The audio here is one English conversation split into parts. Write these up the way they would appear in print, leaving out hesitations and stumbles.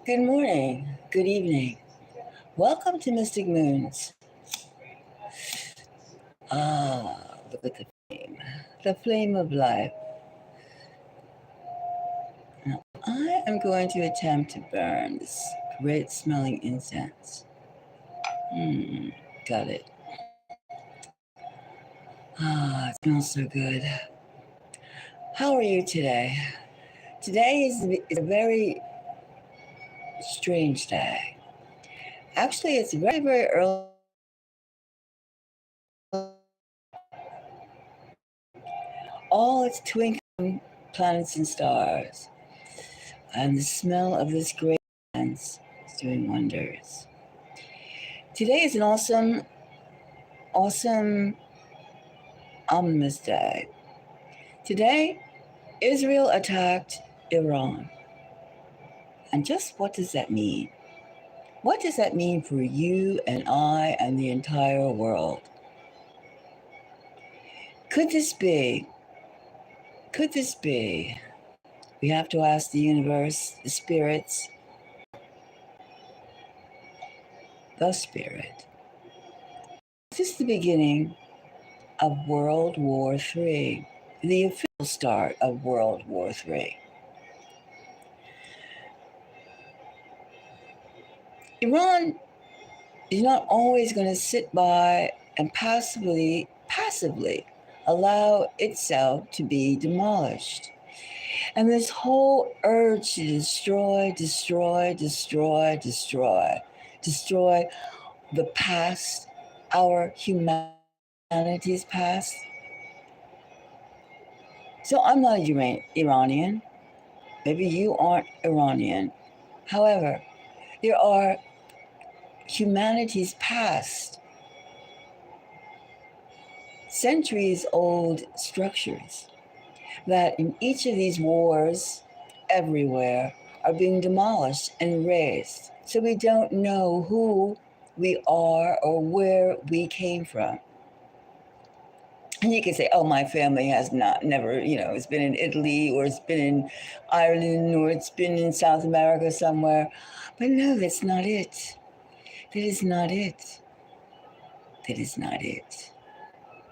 Good morning, good evening. Welcome to Mystic Moons. Look at the flame of life. Now, I am going to attempt to burn this great smelling incense. Got it. It smells so good. How are you today? Today is a very strange day. Actually, it's very, very early. All its twinkling planets and stars, and the smell of this great incense is doing wonders. Today is an awesome, ominous day. Today, Israel attacked Iran. And just what does that mean? What does that mean for you and I and the entire world? Could this be? Could this be? We have to ask the universe, the spirits, the spirit. Is this the beginning of World War III? The official start of World War III? Iran is not always going to sit by and passively allow itself to be demolished. And this whole urge to destroy the past, our humanity's past. So I'm not Iranian. Maybe you aren't Iranian. However, there are humanity's past, centuries old structures that in each of these wars everywhere are being demolished and erased. So we don't know who we are or where we came from. And you can say, oh, my family has never, it's been in Italy or it's been in Ireland or it's been in South America somewhere. But no, that's not it. That is not it. That is not it.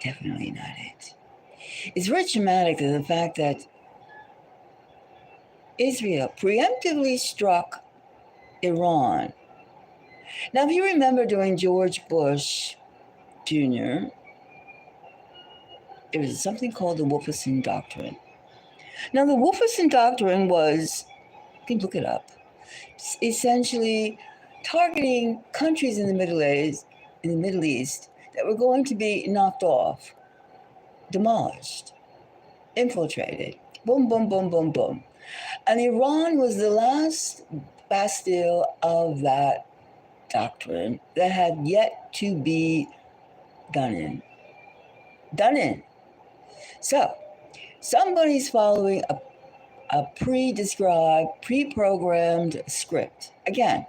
Definitely not it. It's very traumatic that the fact that Israel preemptively struck Iran. Now, if you remember during George Bush Jr., there was something called the Wolfson Doctrine. Now, the Wolfson Doctrine was, you can look it up, essentially targeting countries in the Middle East that were going to be knocked off, demolished, infiltrated, boom, boom, boom, boom, boom. And Iran was the last bastille of that doctrine that had yet to be done in. So, somebody's following a pre-described, pre-programmed script. Again,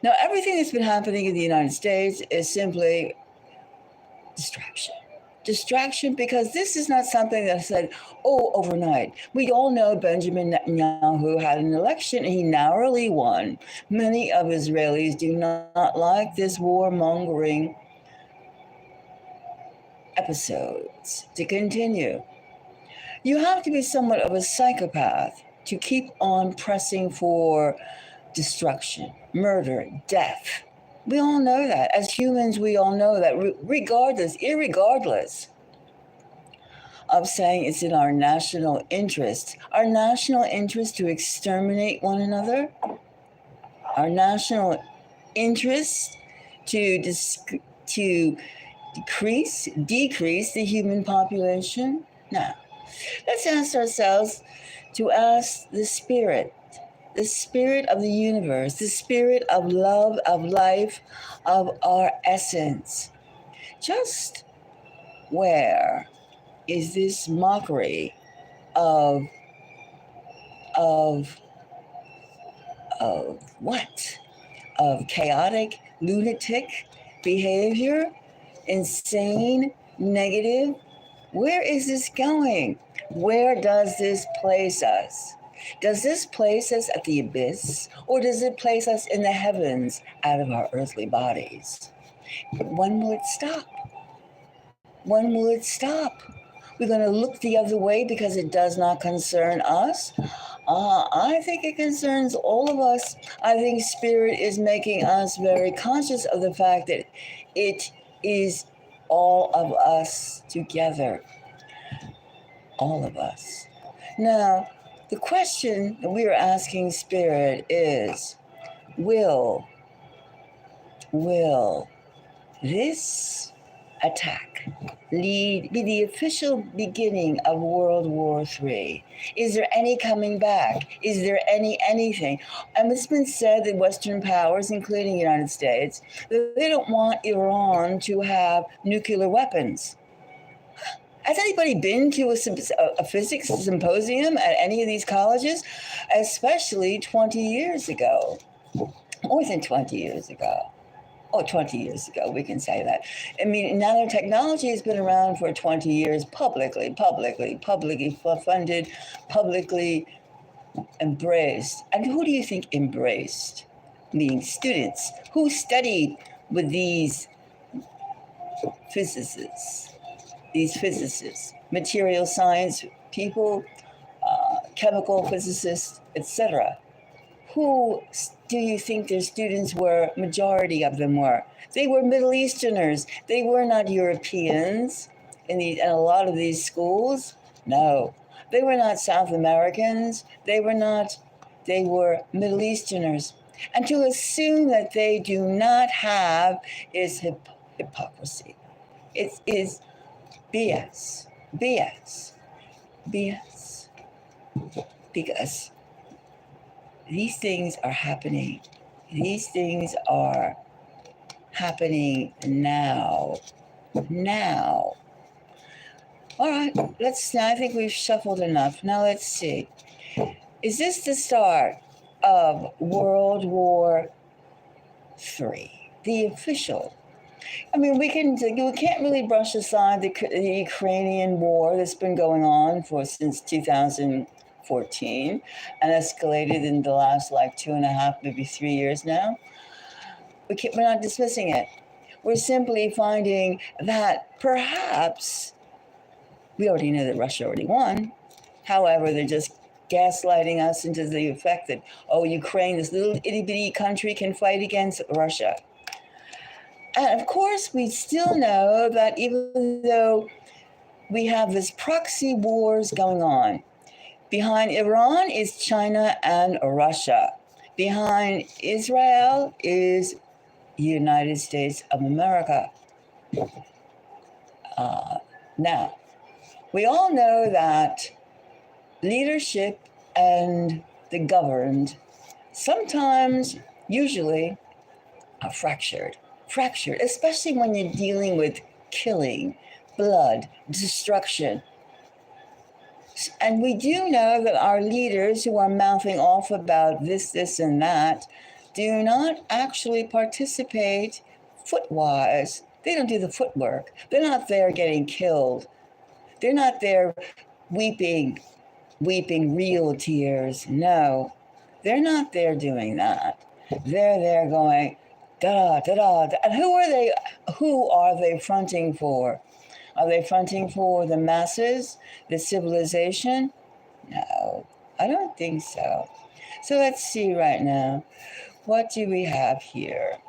now everything that's been happening in the United States is simply distraction. Distraction, because this is not something that said, overnight. We all know Benjamin Netanyahu had an election and he narrowly won. Many of Israelis do not like this warmongering episodes to continue. You have to be somewhat of a psychopath to keep on pressing for destruction, murder, death. We all know that. As humans, we all know that, irregardless of saying it's in our national interest to exterminate one another, our national interest to decrease the human population. Now, let's ask ourselves to ask the spirit of the universe, the spirit of love, of life, of our essence. Just where is this mockery of what? Of chaotic, lunatic behavior, insane, negative? Where is this going? Where does this place us? Does this place us at the abyss, or does it place us in the heavens out of our earthly bodies? When will it stop? When will it stop? We're going to look the other way because it does not concern us? I think it concerns all of us. I think Spirit is making us very conscious of the fact that it is all of us together. All of us. Now, the question that we are asking Spirit is, will this attack be the official beginning of World War III? Is there any coming back? Is there anything? And it's been said that Western powers, including the United States, that they don't want Iran to have nuclear weapons. Has anybody been to a physics symposium at any of these colleges? Especially 20 years ago, more than 20 years ago. Oh, 20 years ago, we can say that. I mean, nanotechnology has been around for 20 years, publicly funded, publicly embraced. And who do you think embraced? Meaning students. Who studied with these physicists? Material science people, chemical physicists, etc. Who do you think their students were? Majority of them were. They were Middle Easterners. They were not Europeans in a lot of these schools. No. They were not South Americans. They were Middle Easterners. And to assume that they do not have is hypocrisy. It is BS. Because these things are happening. These things are happening now. All right, I think we've shuffled enough. Now let's see. Is this the start of World War III? The official. I mean, we can't really brush aside the Ukrainian war that's been going on since 2014 and escalated in the last 2.5, maybe 3 years now. We're not dismissing it. We're simply finding that perhaps we already know that Russia already won. However, they're just gaslighting us into the effect that, Ukraine, this little itty-bitty country, can fight against Russia. And of course, we still know that even though we have this proxy wars going on, behind Iran is China and Russia. Behind Israel is United States of America. Now, we all know that leadership and the governed sometimes, usually, are fractured, especially when you're dealing with killing, blood, destruction. And we do know that our leaders who are mouthing off about this, and that do not actually participate foot-wise. They don't do the footwork. They're not there getting killed. They're not there weeping real tears. No, they're not there doing that. They're there going, da da da da. And who are they fronting for? Are they fronting for the masses, the civilization? No, I don't think so. So let's see right now. What do we have here?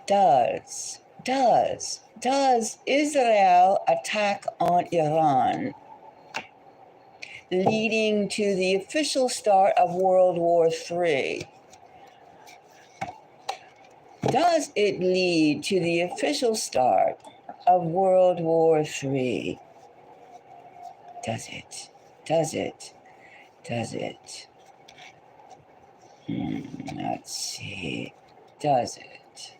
Does Israel attack on Iran, leading to the official start of World War III? Does it lead to the official start of World War III? Does it? Let's see. Does it?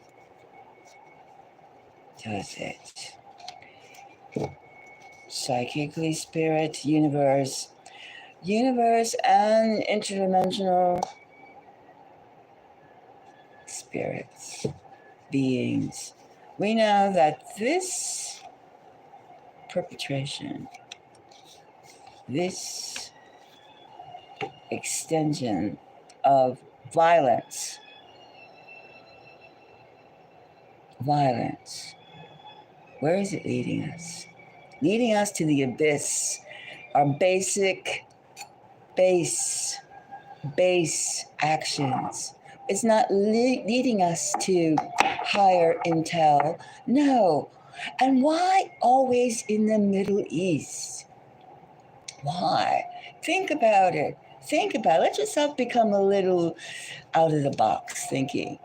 Psychically, spirit, universe, and interdimensional spirits, beings. We know that this perpetration, this extension of violence. Violence. Where is it leading us? Leading us to the abyss. Our base actions. It's not leading us to higher intel. No. And why always in the Middle East? Why? Think about it. Let yourself become a little out of the box thinking.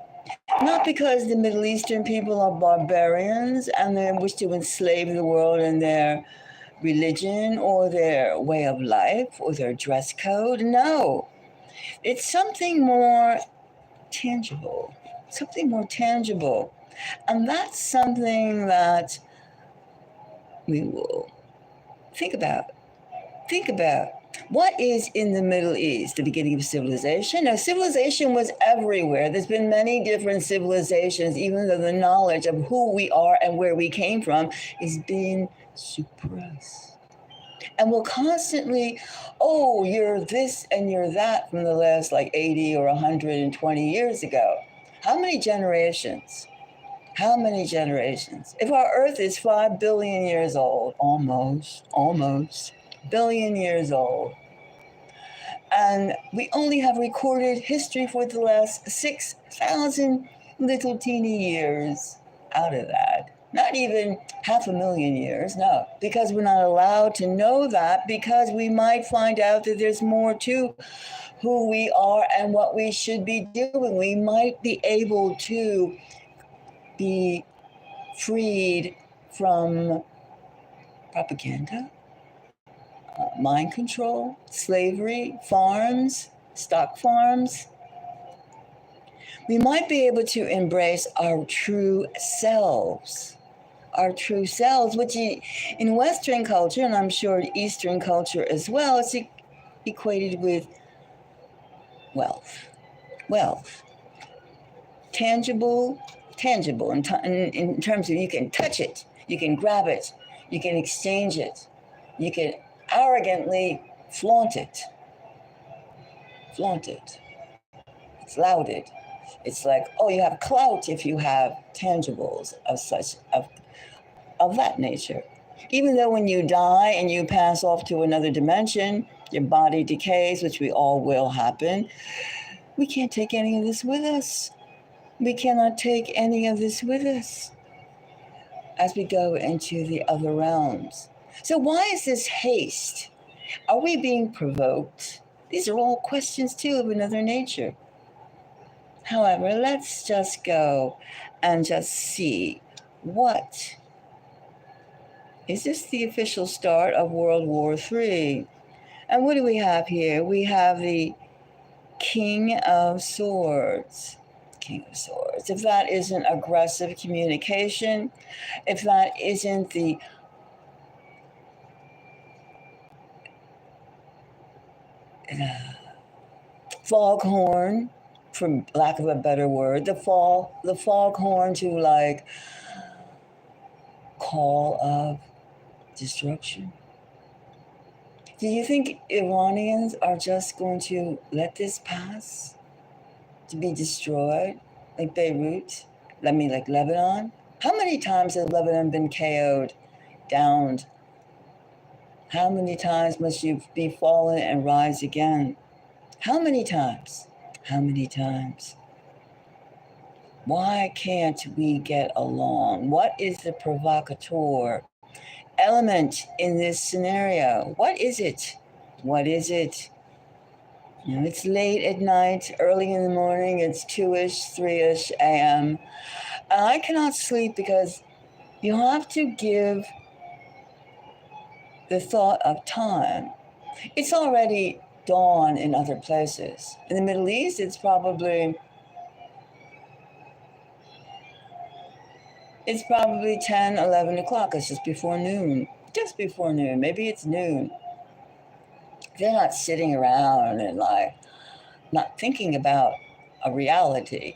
Not because the Middle Eastern people are barbarians and they wish to enslave the world in their religion or their way of life or their dress code. No. It's something more tangible. And that's something that we will think about. What is in the Middle East? The beginning of civilization? Now, civilization was everywhere. There's been many different civilizations, even though the knowledge of who we are and where we came from is being suppressed. And we'll constantly, oh, you're this and you're that from the last 80 or 120 years ago. How many generations? If our Earth is 5 billion years old, almost, billion years old, and we only have recorded history for the last 6,000 little teeny years out of that. Not even 500,000 years, no, because we're not allowed to know that, because we might find out that there's more to who we are and what we should be doing. We might be able to be freed from propaganda, mind control, slavery, farms, stock farms. We might be able to embrace our true selves, which in Western culture, and I'm sure Eastern culture as well, is equated with wealth. Tangible in terms of you can touch it, you can grab it, you can exchange it, you can arrogantly flaunt it. It's lauded. It's like, oh, you have clout if you have tangibles of that nature. Even though when you die and you pass off to another dimension, your body decays, which we all will happen, we can't take any of this with us. We cannot take any of this with us as we go into the other realms. So why is this haste? Are we being provoked? These are all questions, too, of another nature. However, let's just go and just see what. Is this the official start of World War III? And what do we have here? We have the King of Swords. If that isn't aggressive communication, if that isn't the foghorn, for lack of a better word, the foghorn to call of destruction. Do you think Iranians are just going to let this pass? To be destroyed, like Beirut, like Lebanon? How many times has Lebanon been KO'd, downed? How many times must you be fallen and rise again? How many times? Why can't we get along? What is the provocateur element in this scenario? What is it? It's late at night, early in the morning, it's 2-ish, 3-ish a.m. And I cannot sleep because you have to give the thought of time. It's already dawn in other places. In the Middle East, it's probably 10, 11 o'clock. It's just before noon. Maybe it's noon. They're not sitting around and not thinking about a reality.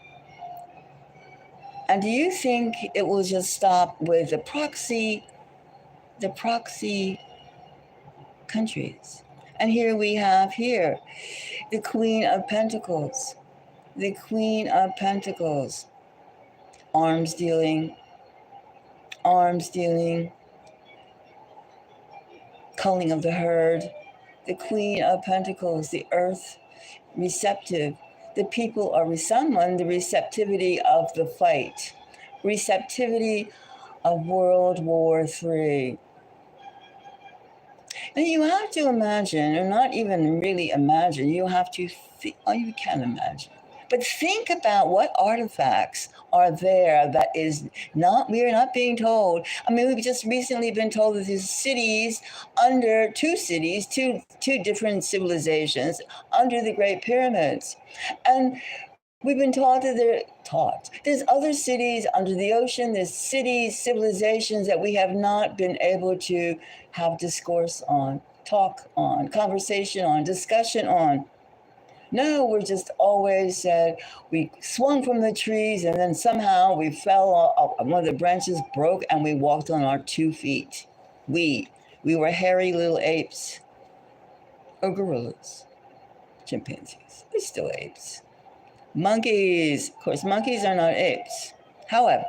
And do you think it will just stop with the proxy countries? And here we have the Queen of Pentacles. The Queen of Pentacles. Arms dealing, culling of the herd. The Queen of Pentacles, the earth, receptive. The people are someone, the receptivity of the fight. Receptivity of World War III. And you have to imagine, or not even really imagine, you have to think, oh, you can imagine. But think about what artifacts are there that is not, we are not being told. I mean, we've just recently been told that there's cities under, two different civilizations under the Great Pyramids. And we've been taught that there's other cities under the ocean, there's cities, civilizations that we have not been able to have discourse on, talk on, conversation on, discussion on. No, we're just always said, we swung from the trees and then somehow we fell, one of the branches broke and we walked on our 2 feet. We were hairy little apes or gorillas, chimpanzees, we're still apes. Monkeys, of course, monkeys are not apes. However,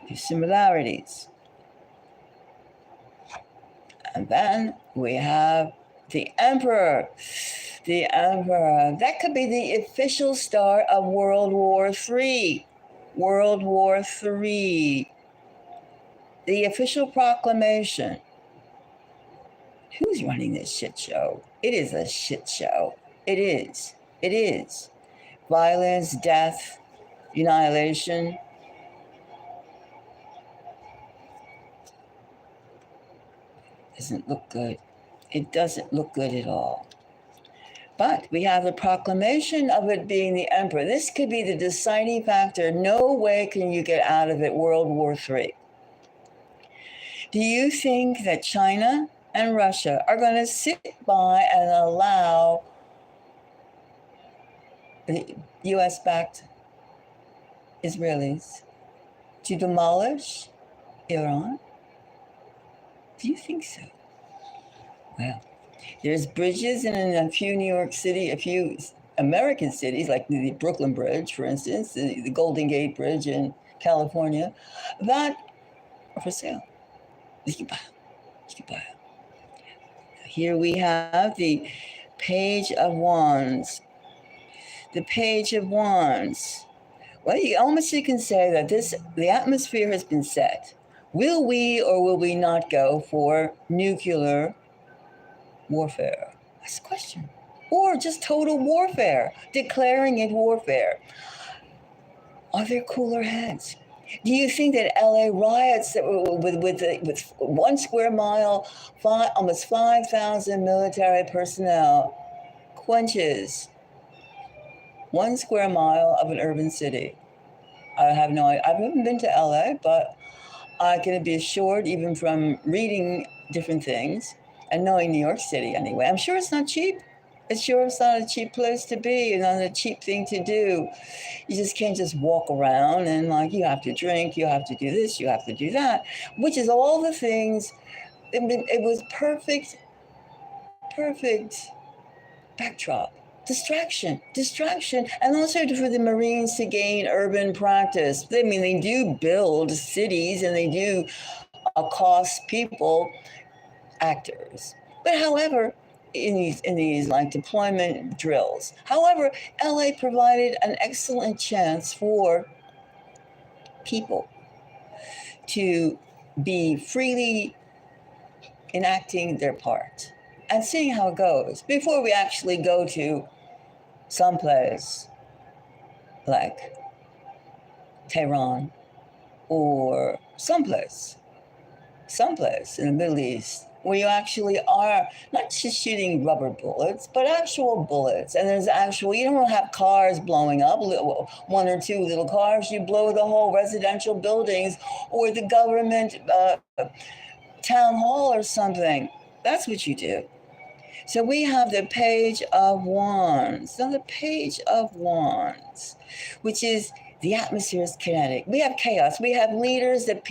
there's similarities. And then we have the Emperor. The Emperor. That could be the official start of World War III. World War III. The official proclamation. Who's running this shit show? It is a shit show. It is. It is. Violence, death, annihilation. Doesn't look good. It doesn't look good at all. But we have the proclamation of it being the Emperor. This could be the deciding factor. No way can you get out of it, World War III. Do you think that China and Russia are going to sit by and allow the US-backed Israelis to demolish Iran? Do you think so? Well, there's bridges in a few New York City, a few American cities, like the Brooklyn Bridge, for instance, the Golden Gate Bridge in California, that are for sale. You can buy them. Here we have the Page of Wands. The Page of Wands. Well, you can say that the atmosphere has been set. Will we or will we not go for nuclear warfare? That's the question. Or just total warfare, declaring it warfare. Are there cooler heads? Do you think that LA riots that with 1 square mile, almost 5,000 military personnel quenches 1 square mile of an urban city? I have no idea. I haven't been to LA, but I can be assured, even from reading different things and knowing New York City anyway, I'm sure it's not cheap. It's not a cheap place to be and not a cheap thing to do. You just can't just walk around and you have to drink, you have to do this, you have to do that, which is all the things. It was perfect backdrop. Distraction, and also for the Marines to gain urban practice. I mean, they do build cities and they do accost people, actors. But however, in these deployment drills, however, LA provided an excellent chance for people to be freely enacting their part and seeing how it goes before we actually go to someplace like Tehran or someplace in the Middle East where you actually are not just shooting rubber bullets, but actual bullets. And there's you don't have cars blowing up, 1 or 2 little cars. You blow the whole residential buildings or the government town hall or something. That's what you do. So we have the Page of Wands. Now the Page of Wands, which is The atmosphere is kinetic. We have chaos. We have leaders that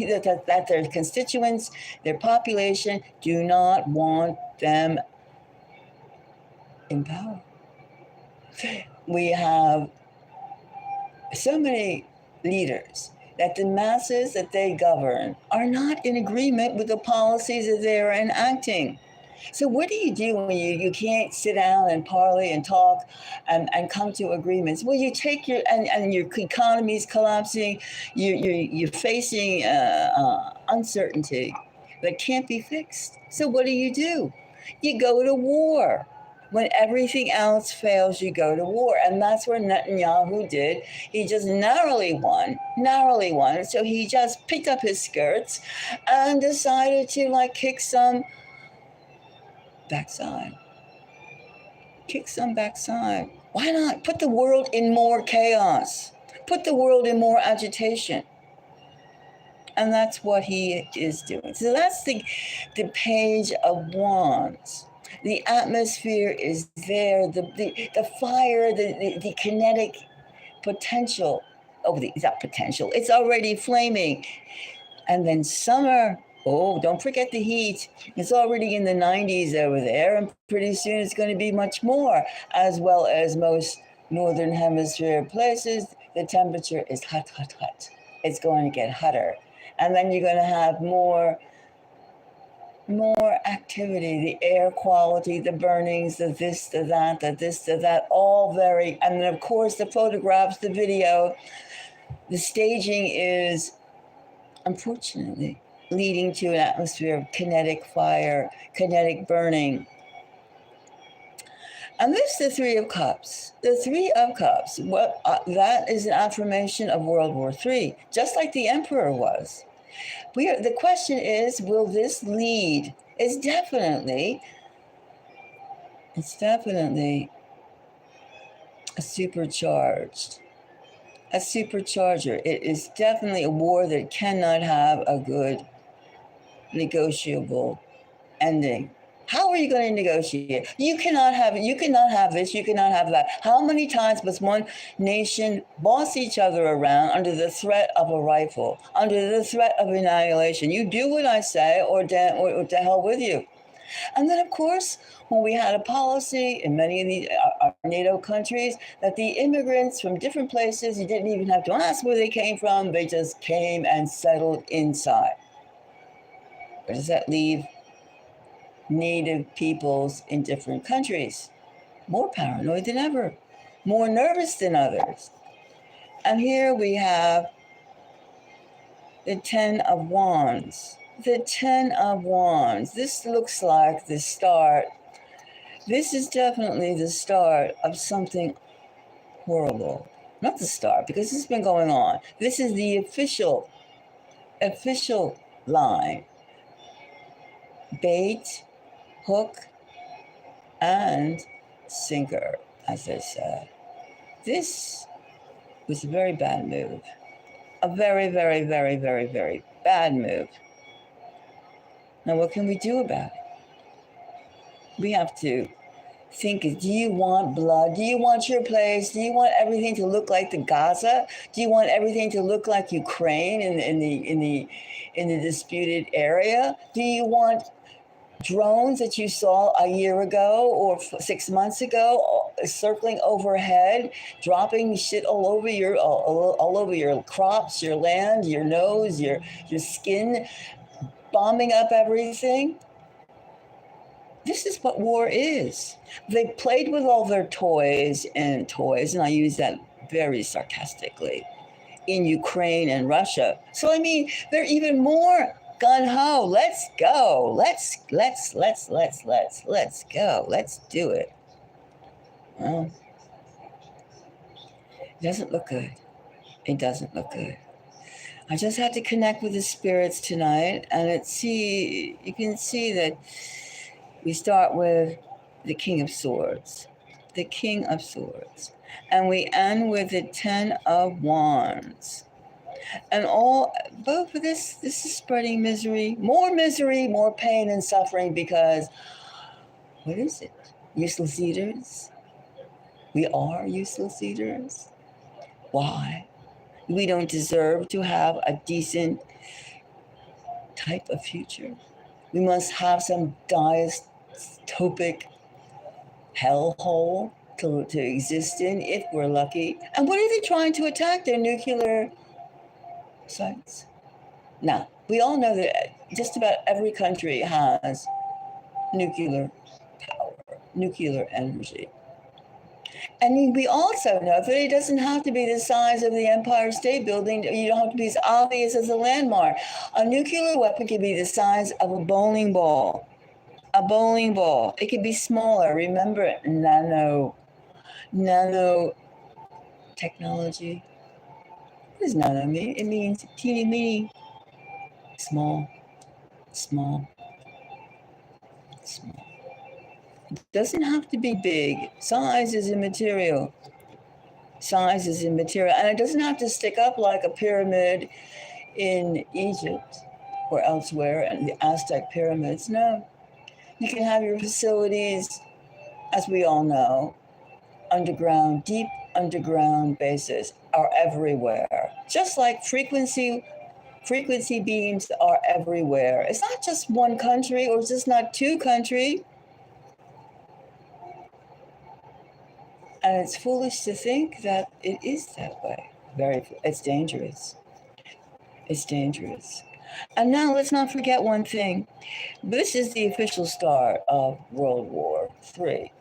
their constituents, their population, do not want them in power. We have so many leaders that the masses that they govern are not in agreement with the policies that they are enacting. So what do you do when you can't sit down and parley and talk and come to agreements? Well, you take and your economy is collapsing. You're facing uncertainty that can't be fixed. So what do? You go to war. When everything else fails, you go to war. And that's what Netanyahu did. He just narrowly won. So he just picked up his skirts and decided to kick some backside. Why not? Put the world in more chaos. Put the world in more agitation. And that's what he is doing. So that's the Page of Wands. The atmosphere is there, the fire, the kinetic potential. Not potential, it's already flaming. And then summer, don't forget the heat. It's already in the 90s over there, and pretty soon it's going to be much more, as well as most northern hemisphere places. The temperature is hot. It's going to get hotter. And then you're going to have more activity, the air quality, the burnings, the this, the that, all very, and then of course the photographs, the video, the staging is unfortunately leading to an atmosphere of kinetic fire, kinetic burning. And this is the Three of Cups. The Three of Cups, that is an affirmation of World War III, just like the Emperor was. The question is, will this lead? It's definitely a supercharger. It is definitely a war that cannot have a good negotiable ending. How are you going to negotiate? You cannot have this, you cannot have that. How many times must one nation boss each other around under the threat of a rifle, under the threat of annihilation? You do what I say, or to hell with you. And then, of course, when we had a policy in many of our NATO countries that the immigrants from different places, you didn't even have to ask where they came from, they just came and settled inside. Where does that leave Native peoples in different countries? More paranoid than ever, more nervous than others. And here we have the Ten of Wands. The Ten of Wands. This looks like the start. This is definitely the start of something horrible. Not the start, because this has been going on. This is the official line. Bait, hook, and sinker, as I said. This was a very bad move. A very, very, very, very, very bad move. Now, what can we do about it? We have to think, do you want blood? Do you want your place? Do you want everything to look like the Gaza? Do you want everything to look like Ukraine in the disputed area? Do you want drones that you saw a year ago or 6 months ago circling overhead, dropping shit all over your crops, your land, your nose, your skin, bombing up everything? This is what war is. They played with all their toys, and I use that very sarcastically, in Ukraine and Russia. So I mean, they're even more gung-ho. Let's go. Let's go. Let's do it. Well, it doesn't look good. It doesn't look good. I just had to connect with the spirits tonight, and you can see that we start with the King of Swords. The King of Swords. And we end with the Ten of Wands. And both of this is spreading misery, more pain and suffering, because what is it? Useless eaters? We are useless eaters. Why? We don't deserve to have a decent type of future. We must have some dystopic hellhole to exist in if we're lucky. And what are they trying to attack? Their nuclear sites. Now, we all know that just about every country has nuclear power, nuclear energy. And we also know that it doesn't have to be the size of the Empire State Building. You don't have to be as obvious as a landmark. A nuclear weapon can be the size of a bowling ball. A bowling ball. It can be smaller. Remember nano technology. What does nano mean? It means teeny meeny, small, small, small. It doesn't have to be big. Size is immaterial. Size is immaterial. And it doesn't have to stick up like a pyramid in Egypt or elsewhere, and the Aztec pyramids. No. You can have your facilities, as we all know, underground, deep underground bases are everywhere. Just like frequency beams are everywhere. It's not just one country, or it's just not two countries. And it's foolish to think that it is that way. It's dangerous. It's dangerous. And now let's not forget one thing. This is the official start of World War III.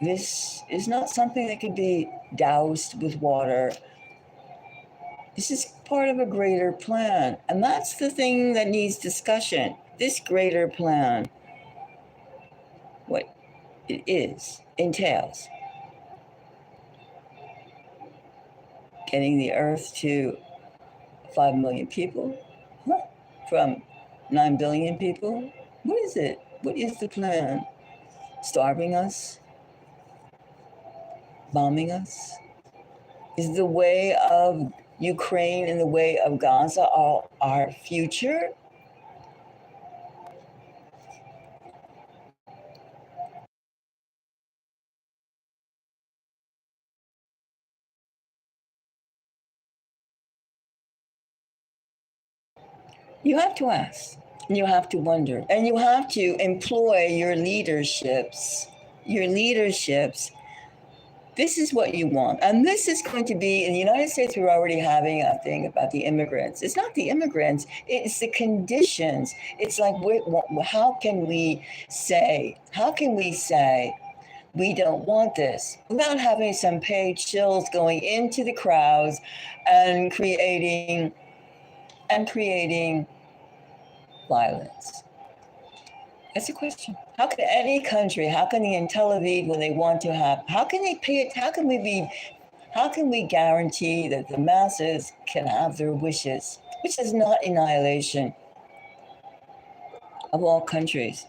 This is not something that could be doused with water. This is part of a greater plan. And that's the thing that needs discussion. This greater plan, what it entails getting the earth to 5 million people from 9 billion people. What is it? What is the plan? Starving us? Bombing us? Is the way of Ukraine and the way of Gaza our future? You have to ask, and you have to wonder, and you have to employ your leaderships. This is what you want. And this is going to be, in the United States, we're already having a thing about the immigrants. It's not the immigrants, it's the conditions. It's like, how can we say we don't want this without having some paid shills going into the crowds and creating violence? That's a question. How can any country, how can the in Tel Aviv, when they want to have, how can we guarantee that the masses can have their wishes, which is not annihilation of all countries?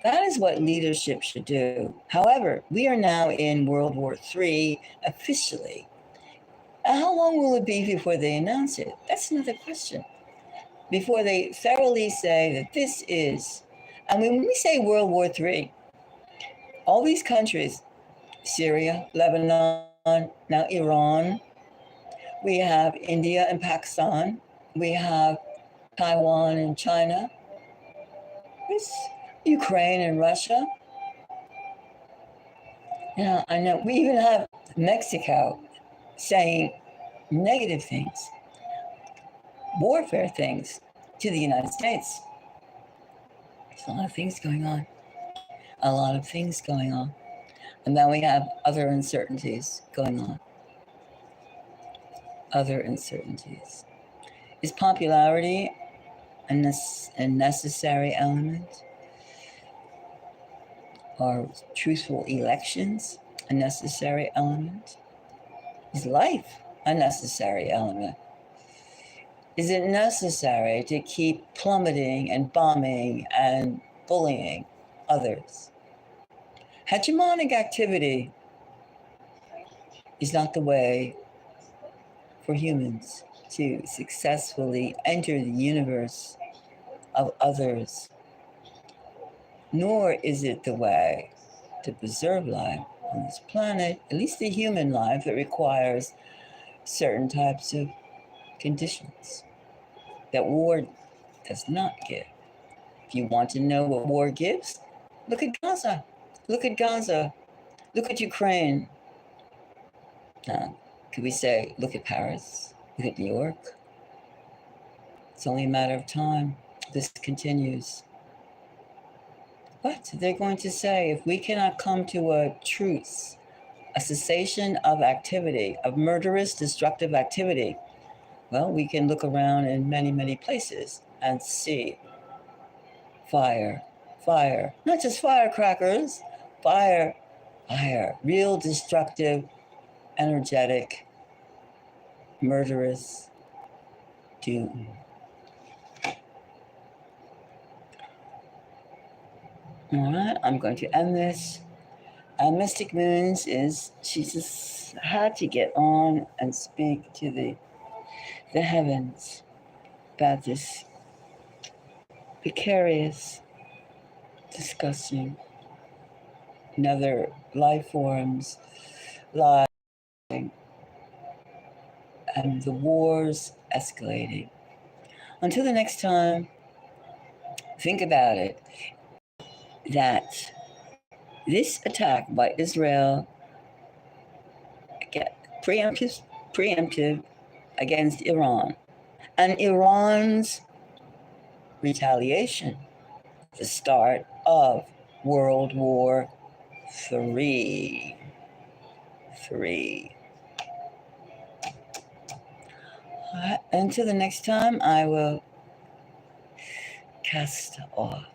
That is what leadership should do. However, we are now in World War III officially. How long will it be before they announce it? That's another question. Before they thoroughly say that this is, and when we say World War III, all these countries, Syria, Lebanon, now Iran, we have India and Pakistan, we have Taiwan and China, there's Ukraine and Russia. Now, I know we even have Mexico saying negative things, warfare things to the United States. There's a lot of things going on. And then we have other uncertainties going on. Is popularity a necessary element? Are truthful elections a necessary element? Is life a necessary element? Is it necessary to keep plummeting and bombing and bullying others? Hegemonic activity is not the way for humans to successfully enter the universe of others, nor is it the way to preserve life on this planet, at least the human life that requires certain types of conditions that war does not give. If you want to know what war gives, look at Gaza. Look at Gaza. Look at Ukraine. Could we say, look at Paris? Look at New York? It's only a matter of time. This continues. But they're going to say, if we cannot come to a truce, a cessation of activity, of murderous, destructive activity, well, we can look around in many, many places and see fire, fire, not just firecrackers, fire, fire, real destructive, energetic, murderous doom. All right, I'm going to end this. Mystic Moons she just had to get on and speak to the heavens about this precarious, disgusting, another life forms, lives, and the wars escalating. Until the next time, think about it, that this attack by Israel, preemptive against Iran, and Iran's retaliation, the start of World War III. Until the next time, I will cast off.